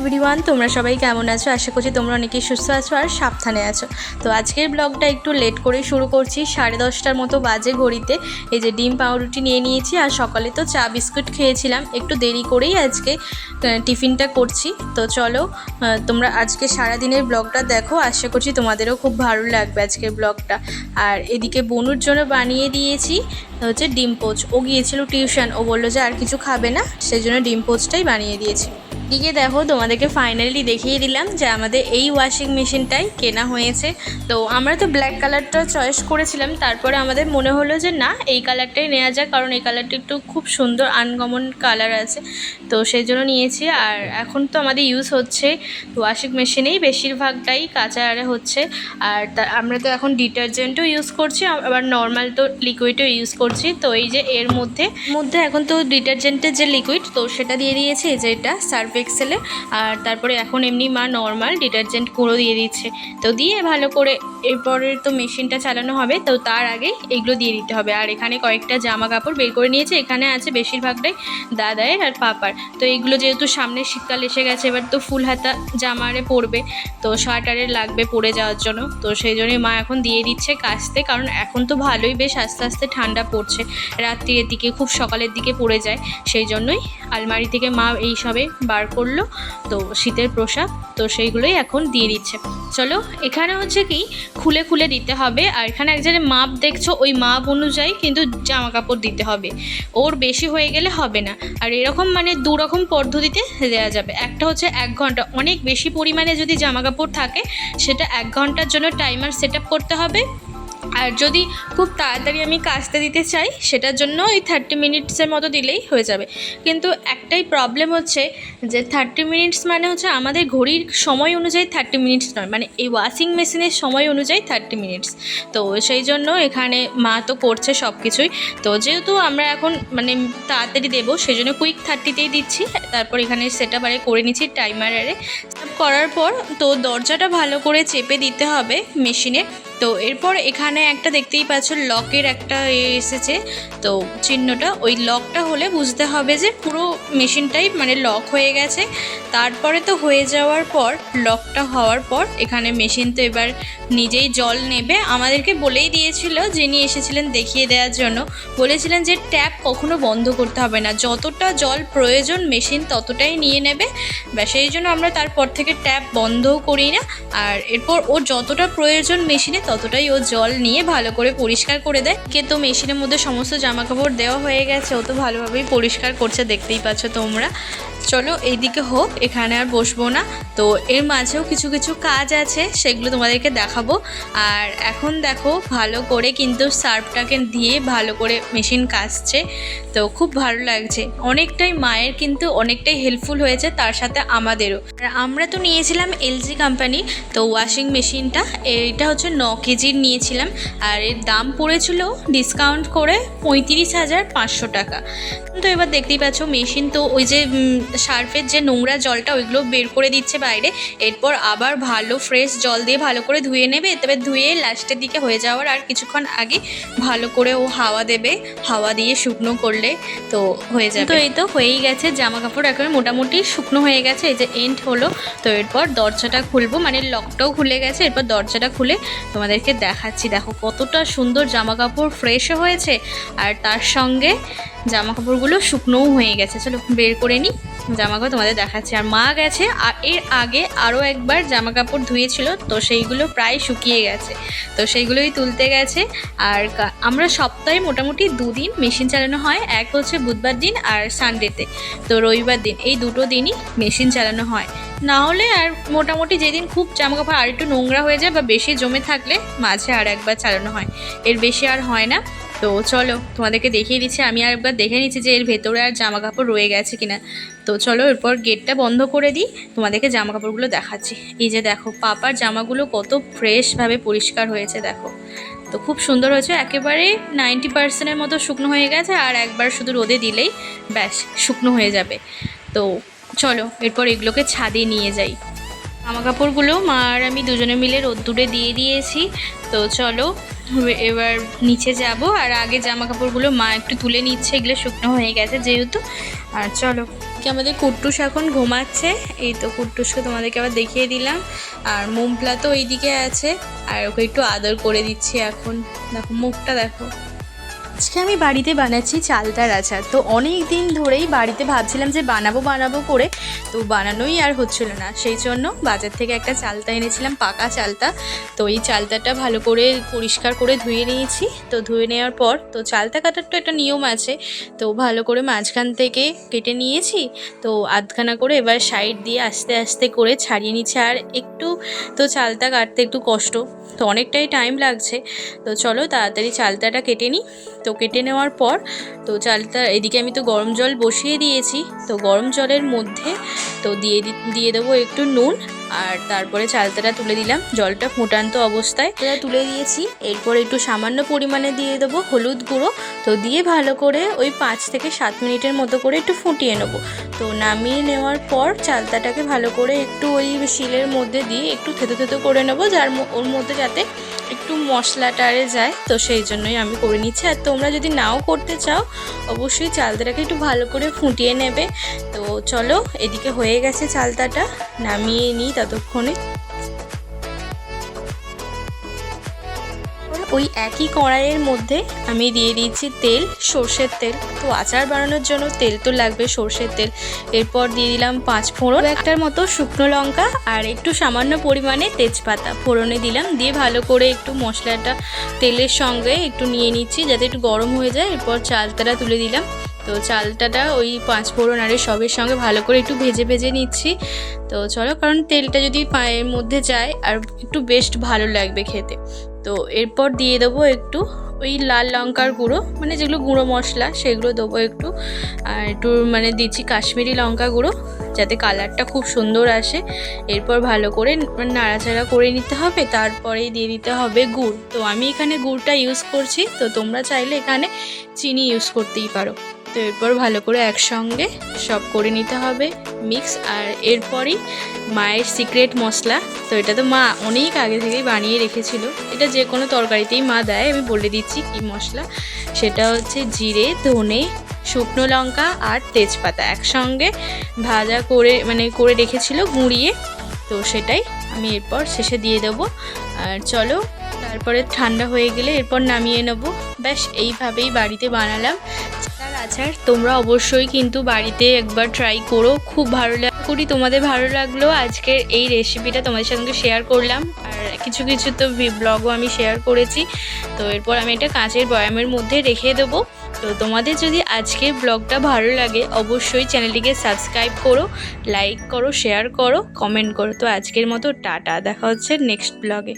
Everyone, তোমরা সবাই কেমন আছো? আশা করছি তোমরা অনেকেই সুস্থ আছো আর সাবধানে আছো। তো আজকের ব্লগটা একটু লেট করে শুরু করছি। 10:30টার মতো বাজে ঘড়িতে। এই যে ডিম পাউরুটি নিয়ে নিয়েছি, আর সকালে তো চা বিস্কুট খেয়েছিলাম, একটু দেরি করেই আজকে টিফিনটা করছি। তো চলো তোমরা আজকে সারাদিনের ব্লগটা দেখো, আশা করছি তোমাদেরও খুব ভালো লাগবে আজকের ব্লগটা। আর এদিকে বনুর জন্য বানিয়ে দিয়েছি হচ্ছে ডিম পোচ। ও গিয়েছিল টিউশন, ও বললো যে আর কিছু খাবে না, সেই জন্য ডিম পোচটাই বানিয়ে দিয়েছি। দিকে দেখো, তোমাদেরকে ফাইনালি দেখিয়ে দিলাম যে আমাদের এই ওয়াশিং মেশিনটাই কেনা হয়েছে। তো আমরা তো ব্ল্যাক কালারটা চয়েস করেছিলাম, তারপরে আমাদের মনে হলো যে না, এই কালারটাই নেওয়া যাক, কারণ এই কালারটা একটু খুব সুন্দর আনকমন কালার আছে, তো সেই জন্য নিয়েছি। আর এখন তো আমাদের ইউজ হচ্ছে ওয়াশিং মেশিনেই বেশিরভাগটাই কাঁচা আরে হচ্ছে। আর আমরা তো এখন ডিটারজেন্টও ইউজ করছি, আবার নর্মাল তো লিকুইডও ইউজ করছি। তো এই যে এর মধ্যে এখন তো ডিটারজেন্টের যে লিকুইড, তো সেটা দিয়ে দিয়েছে, যে এটা সার্ফ এক্সেলের। আর তারপরে এখন এমনি মা নর্মাল ডিটারজেন্ট গুঁড়ো দিয়ে দিচ্ছে। তো দিয়ে ভালো করে এরপরে তো মেশিনটা চালানো হবে, তো তার আগেই এগুলো দিয়ে দিতে হবে। আর এখানে কয়েকটা জামা কাপড় বের করে নিয়েছে, এখানে আছে বেশিরভাগটাই দাদায়ের আর পাপার। তো এইগুলো যেহেতু সামনে শীতকাল এসে গেছে, এবার তো ফুল হাতা জামারে পরবে, তো শার্টারে লাগবে পরে যাওয়ার জন্য। তো সেই জন্যই মা এখন দিয়ে দিচ্ছে কাচতে, কারণ এখন তো ভালোই বেশ আস্তে আস্তে ঠান্ডা পড়ছে, রাত্রির দিকে খুব সকালের দিকে পড়ে যায়। সেই জন্যই আলমারি থেকে মা এই সবে বার করলো তো শীতের পোশাক, তো সেইগুলোই এখন দিয়ে দিচ্ছে। চলো, এখানে হচ্ছে কি খুলে খুলে দিতে হবে। আর এখানে একজনের মাপ দেখছো, ওই মাপ অনুযায়ী কিন্তু জামা কাপড় দিতে হবে, ওর বেশি হয়ে গেলে হবে না। আর এরকম মানে দুরকম পদ্ধতিতে দেওয়া যাবে। একটা হচ্ছে 1 ঘন্টা, অনেক বেশি পরিমাণে যদি জামা কাপড় থাকে সেটা 1 ঘন্টার জন্য টাইমার সেট আপ করতে হবে। আর যদি খুব তাড়াতাড়ি আমি কাচতে দিতে চাই, সেটার জন্য এই 30 মিনিটসের মতো দিলেই হয়ে যাবে। কিন্তু একটাই প্রবলেম হচ্ছে যে 30 মিনিটস মানে হচ্ছে আমাদের ঘড়ির সময় অনুযায়ী 30 মিনিটস নয়, মানে এই ওয়াশিং মেশিনের সময় অনুযায়ী 30 মিনিটস। তো সেই জন্য এখানে মা তো করছে সব কিছুই। তো যেহেতু আমরা এখন মানে তাড়াতাড়ি দেবো, সেই জন্য কুইক 30তেই দিচ্ছি। তারপর এখানে সেটা বারে করে নিচ্ছি টাইমারে। করার পর তো দরজাটা ভালো করে চেপে দিতে হবে মেশিনে। তো এরপর এখানে একটা দেখতেই পাচ্ছ লকের একটা এসেছে, তো চিহ্নটা, ওই লকটা হলে বুঝতে হবে যে পুরো মেশিনটাই মানে লক হয়ে গেছে। তারপরে তো হয়ে যাওয়ার পর, লকটা হওয়ার পর এখানে মেশিন তো এবার নিজেই জল নেবে। আমাদেরকে বলেই দিয়েছিল, যিনি এসেছিলেন দেখিয়ে দেওয়ার জন্য, বলেছিলেন যে ট্যাপ কখনো বন্ধ করতে হবে না, যতটা জল প্রয়োজন মেশিন ততটাই নিয়ে নেবে। ব্যাস, সেই জন্য আমরা তারপর থেকে ট্যাপ বন্ধও করি না। আর এরপর ওর যতটা প্রয়োজন মেশিনে ততটাই ও জল নিয়ে ভালো করে পরিষ্কার করে দেয়। কিন্তু মেশিনের মধ্যে সমস্ত জামা কাপড় দেওয়া হয়ে গেছে, ও তো ভালোভাবেই পরিষ্কার করছে, দেখতেই পাচ্ছ তোমরা। চলো এইদিকে হোক, এখানে আর বসবো না। তো এর মাঝেও কিছু কিছু কাজ আছে, সেগুলো তোমাদেরকে দেখাবো। আর এখন দেখো ভালো করে কিন্তু সার্ফটাকে দিয়ে ভালো করে মেশিন কাচছে, তো খুব ভালো লাগছে। অনেকটাই মায়ের কিন্তু অনেকটাই হেল্পফুল হয়েছে, তার সাথে আমাদেরও। আর আমরা তো নিয়েছিলাম LG কোম্পানি তো ওয়াশিং মেশিনটা, এটা হচ্ছে 9 কেজির নিয়েছিলাম। আর এর দাম পড়েছিল ডিসকাউন্ট করে 35,500 টাকা। তো এবার দেখতেই পাচ্ছ মেশিন তো ওই যে সার্ফের যে নোংরা জলটা ওইগুলো বের করে দিচ্ছে বাইরে। এরপর আবার ভালো ফ্রেশ জল দিয়ে ভালো করে ধুয়ে নেবে। তবে ধুয়ে লাস্টের দিকে হয়ে যাওয়ার আর কিছুক্ষণ আগে ভালো করে ও হাওয়া দেবে, হাওয়া দিয়ে শুকনো করলে তো হয়ে যাবে। তো এই তো হয়েই গেছে, জামা কাপড় একেবারে মোটামুটি শুকনো হয়ে গেছে। এই যে এন্ড হলো। তো এরপর দরজাটা খুলবো, মানে লকটাও খুলে গেছে। এরপর দরজাটা খুলে তোমাদেরকে দেখাচ্ছি, দেখো কতটা সুন্দর জামা কাপড় ফ্রেশও হয়েছে, আর তার সঙ্গে জামা কাপড়গুলো শুকনোও হয়ে গেছে। চলো বের করে নিই জামা কাপড়, তোমাদের দেখাচ্ছি। আর মা গেছে আর এর আগে আরও একবার জামা কাপড় ধুয়েছিল, তো সেইগুলো প্রায় শুকিয়ে গেছে, তো সেইগুলোই তুলতে গেছে। আর আমরা সপ্তাহে মোটামুটি 2 দিন মেশিন চালানো হয়, এক হচ্ছে বুধবার দিন আর সানডেতে, তো রবিবার দিন, এই 2টো দিনই মেশিন চালানো হয়। না হলে আর মোটামুটি যেদিন খুব জামা কাপড় আর একটু নোংরা হয়ে যায় বা বেশি জমে থাকলে মাঝে আর একবার চালানো হয়, এর বেশি আর হয় না। তো চলো তোমাদেরকে দেখিয়ে দিচ্ছি, আমি আর একবার দেখে নিচ্ছি যে এর ভেতরে আর জামা কাপড় রয়ে গেছে কিনা। তো চলো এরপর গেটটা বন্ধ করে দিই, তোমাদেরকে জামা কাপড়গুলো দেখাচ্ছি। এই যে দেখো পাপার জামাগুলো কত ফ্রেশভাবে পরিষ্কার হয়েছে, দেখো তো খুব সুন্দর হয়েছে, একেবারে 90% মতো শুকনো হয়ে গেছে। আর একবার শুধু রোদে দিলেই ব্যাস শুকনো হয়ে যাবে। তো চলো এরপর এগুলোকে ছাদে নিয়ে যাই। জামা কাপড়গুলো মা আর আমি দুজনে মিলে রোদ্দুরে দিয়ে দিয়েছি। তো চলো এবার নিচে যাব, আর আগে জামা কাপড়গুলো মা একটু তুলে নিচ্ছে, এগুলো শুকনো হয়ে গেছে যেহেতু। আর চলো, কি আমাদের কুট্টুস এখন ঘুমাচ্ছে। এই তো কুট্টুসকে তোমাদেরকে আবার দেখিয়ে দিলাম। আর মুমপ্লা তো ওইদিকে আছে, আর ওকে একটু আদর করে দিচ্ছি এখন। দেখো মুখটা দেখো। আজকে আমি বাড়িতে বানাচ্ছি চালতার আচার। তো অনেক দিন ধরেই বাড়িতে ভাবছিলাম যে বানাবো করে, তো বানানোই আর হচ্ছিল না। সেই জন্য বাজার থেকে একটা চালতা এনেছিলাম, পাকা চালতা। তো এই চালতাটা ভালো করে পরিষ্কার করে ধুয়ে নিয়েছি। তো ধুয়ে নেওয়ার পর তো চালতা কাটার তো একটা নিয়ম আছে, তো ভালো করে মাঝখান থেকে কেটে নিয়েছি। তো আধখানা করে এবার সাইড দিয়ে আস্তে আস্তে করে ছাড়িয়ে নিচ্ছি। আর একটু তো চালতা কাটতে একটু কষ্ট, তো অনেকটাই টাইম লাগছে। তো চলো তাড়াতাড়ি চালতাটা কেটে নিই। তো কেটে নেওয়ার পর তো চালটা এদিকে আমি তো গরম জল বসিয়ে দিয়েছি। তো গরম জলের মধ্যে তো দিয়ে দেবো একটু নুন, আর তারপরে চালতাটা তুলে দিলাম জলটা ফুটান্ত অবস্থায় তুলে দিয়েছি। এরপর একটু সামান্য পরিমাণে দিয়ে দেবো হলুদ গুঁড়ো। তো দিয়ে ভালো করে ওই 5 থেকে 7 মিনিটের মতো করে একটু ফুটিয়ে নেবো। তো নামিয়ে নেওয়ার পর চালতাটাকে ভালো করে একটু ওই শিলের মধ্যে দিয়ে একটু থেতো করে নেবো, যার ওর মধ্যে যাতে একটু মশলাটারে যায়। তো সেই জন্যই আমি করে নিচ্ছি। আর তোমরা যদি নাও করতে চাও অবশ্যই চালতাটাকে একটু ভালো করে ফুটিয়ে নেবে। তো চলো, এদিকে হয়ে গেছে চালতাটা, নামিয়ে নিই ততক্ষণে। ওই একই কড়াইয়ের মধ্যে আমি দিয়ে দিচ্ছি তেল, সর্ষের তেল। তো আচার বানানোর জন্য তেল তো লাগবে, সর্ষের তেল। এরপর দিয়ে দিলাম 5 ফোড়ন, একটার মতো শুকনো লঙ্কা, আর একটু সামান্য পরিমাণে তেজপাতা ফোড়নে দিলাম। দিয়ে ভালো করে একটু মশলাটা তেলের সঙ্গে একটু নিয়ে নিচ্ছি যাতে একটু গরম হয়ে যায়। এরপর চালতাটা তুলে দিলাম। তো চালতাটা ওই 5 ফোড়ন আর সবের সঙ্গে ভালো করে একটু ভেজে নিচ্ছি। তো চলো, কারণ তেলটা যদি পায়ের মধ্যে যায় আর একটু বেশ ভালো লাগবে খেতে। তো এরপর দিয়ে দেবো একটু ওই লাল লঙ্কার গুঁড়ো, মানে যেগুলো গুঁড়ো মশলা সেগুলো দেবো একটু। আর একটু মানে দিচ্ছি কাশ্মীরি লঙ্কা গুঁড়ো, যাতে কালারটা খুব সুন্দর আসে। এরপর ভালো করে নাড়াচাড়া করে নিতে হবে। তারপরেই দিয়ে দিতে হবে গুড়। তো আমি এখানে গুড়টা ইউজ করছি, তো তোমরা চাইলে এখানে চিনি ইউজ করতেই পারো। তো এরপর ভালো করে একসঙ্গে সব করে নিতে হবে মিক্স। আর এরপরই মায়ের সিক্রেট মশলা, তো এটা তো মা অনেক আগে থেকেই বানিয়ে রেখেছিল। এটা যে কোনো তরকারিতেই মা দেয়, আমি বলে দিচ্ছি কী মশলা। সেটা হচ্ছে জিরে, ধনে, শুকনো লঙ্কা আর তেজপাতা একসঙ্গে ভাজা করে করে রেখেছিল গুঁড়িয়ে। তো সেটাই আমি এরপর শেষে দিয়ে দেবো। আর চলো, তারপরে ঠান্ডা হয়ে গেলে এরপর নামিয়ে নেব। ব্যাস এইভাবেই বাড়িতে বানালাম চালতার আচার। তোমরা অবশ্যই কিন্তু বাড়িতে একবার ট্রাই করো, খুব ভালো করি। তোমাদের ভালো লাগলো আজকের এই রেসিপিটা তোমাদের সঙ্গে শেয়ার করলাম। আর কিছু তো ব্লগও আমি শেয়ার করেছি। তো এরপর আমি এটা কাঁচের বয়ামের মধ্যে রেখে দেবো। তো তোমাদের যদি আজকের ব্লগটা ভালো লাগে অবশ্যই চ্যানেলটিকে সাবস্ক্রাইব করো, লাইক করো, শেয়ার করো, কমেন্ট করো। তো আজকের মতো টাটা, দেখা হচ্ছে নেক্সট ব্লগে।